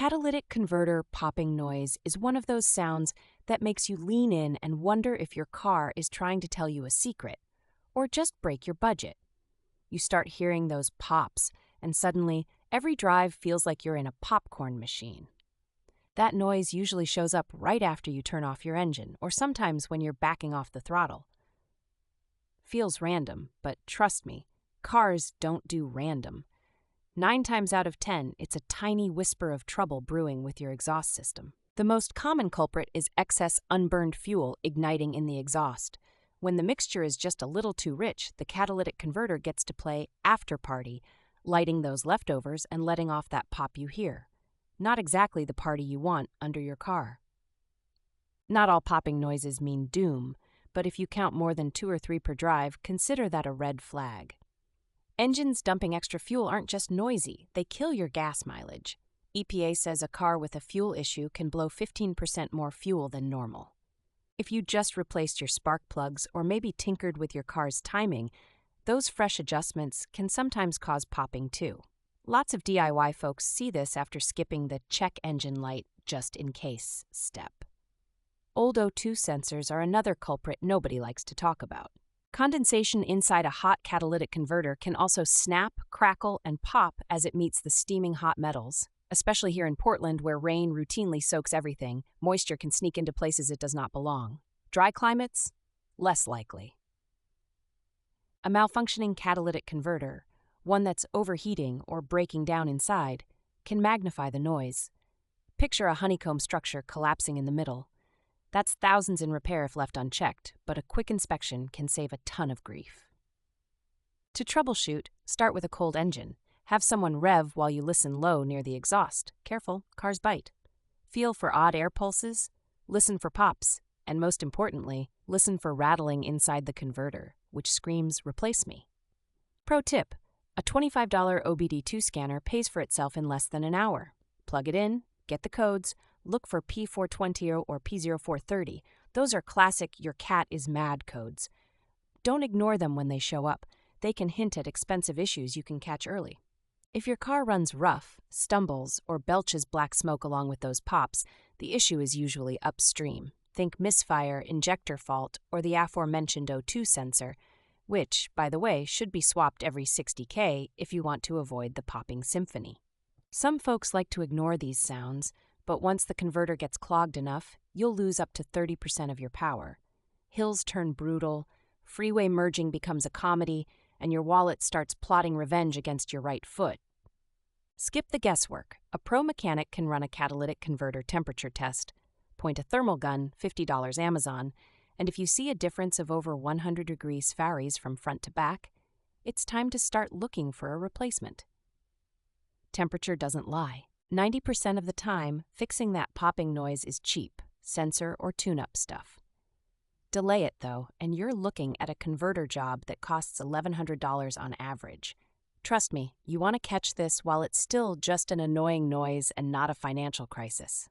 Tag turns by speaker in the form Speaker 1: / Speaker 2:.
Speaker 1: catalytic converter popping noise is one of those sounds that makes you lean in and wonder if your car is trying to tell you a secret or just break your budget. You start hearing those pops, and suddenly every drive feels like you're in a popcorn machine. That noise usually shows up right after you turn off your engine, or sometimes when you're backing off the throttle. Feels random, but trust me, cars don't do random. 9 times out of 10, it's a tiny whisper of trouble brewing with your exhaust system. The most common culprit is excess unburned fuel igniting in the exhaust. When the mixture is just a little too rich, the catalytic converter gets to play after party, lighting those leftovers and letting off that pop you hear. Not exactly the party you want under your car. Not all popping noises mean doom, but if you count more than 2 or 3 per drive, consider that a red flag. Engines dumping extra fuel aren't just noisy, they kill your gas mileage. EPA says a car with a fuel issue can blow 15% more fuel than normal. If you just replaced your spark plugs or maybe tinkered with your car's timing, those fresh adjustments can sometimes cause popping too. Lots of DIY folks see this after skipping the check engine light just in case step. Old O2 sensors are another culprit nobody likes to talk about. Condensation inside a hot catalytic converter can also snap, crackle, and pop as it meets the steaming hot metals. Especially here in Portland, where rain routinely soaks everything, moisture can sneak into places it does not belong. Dry climates? Less likely. A malfunctioning catalytic converter, one that's overheating or breaking down inside, can magnify the noise. Picture a honeycomb structure collapsing in the middle. That's thousands in repair if left unchecked, but a quick inspection can save a ton of grief. To troubleshoot, start with a cold engine. Have someone rev while you listen low near the exhaust. Careful, cars bite. Feel for odd air pulses, listen for pops, and most importantly, listen for rattling inside the converter, which screams, "Replace me." Pro tip, a $25 OBD2 scanner pays for itself in less than an hour. Plug it in, get the codes, look for P420 or P0430. Those are classic "your cat is mad" codes. Don't ignore them when they show up. They can hint at expensive issues you can catch early. If your car runs rough, stumbles, or belches black smoke along with those pops, the issue is usually upstream. Think misfire, injector fault, or the aforementioned O2 sensor, which, by the way, should be swapped every 60K if you want to avoid the popping symphony. Some folks like to ignore these sounds, but once the converter gets clogged enough, you'll lose up to 30% of your power. Hills turn brutal, freeway merging becomes a comedy, and your wallet starts plotting revenge against your right foot. Skip the guesswork. A pro mechanic can run a catalytic converter temperature test, point a thermal gun, $50 Amazon, and if you see a difference of over 100 degrees Fahrenheit from front to back, it's time to start looking for a replacement. Temperature doesn't lie. 90% of the time, fixing that popping noise is cheap, sensor or tune-up stuff. Delay it, though, and you're looking at a converter job that costs $1,100 on average. Trust me, you want to catch this while it's still just an annoying noise and not a financial crisis.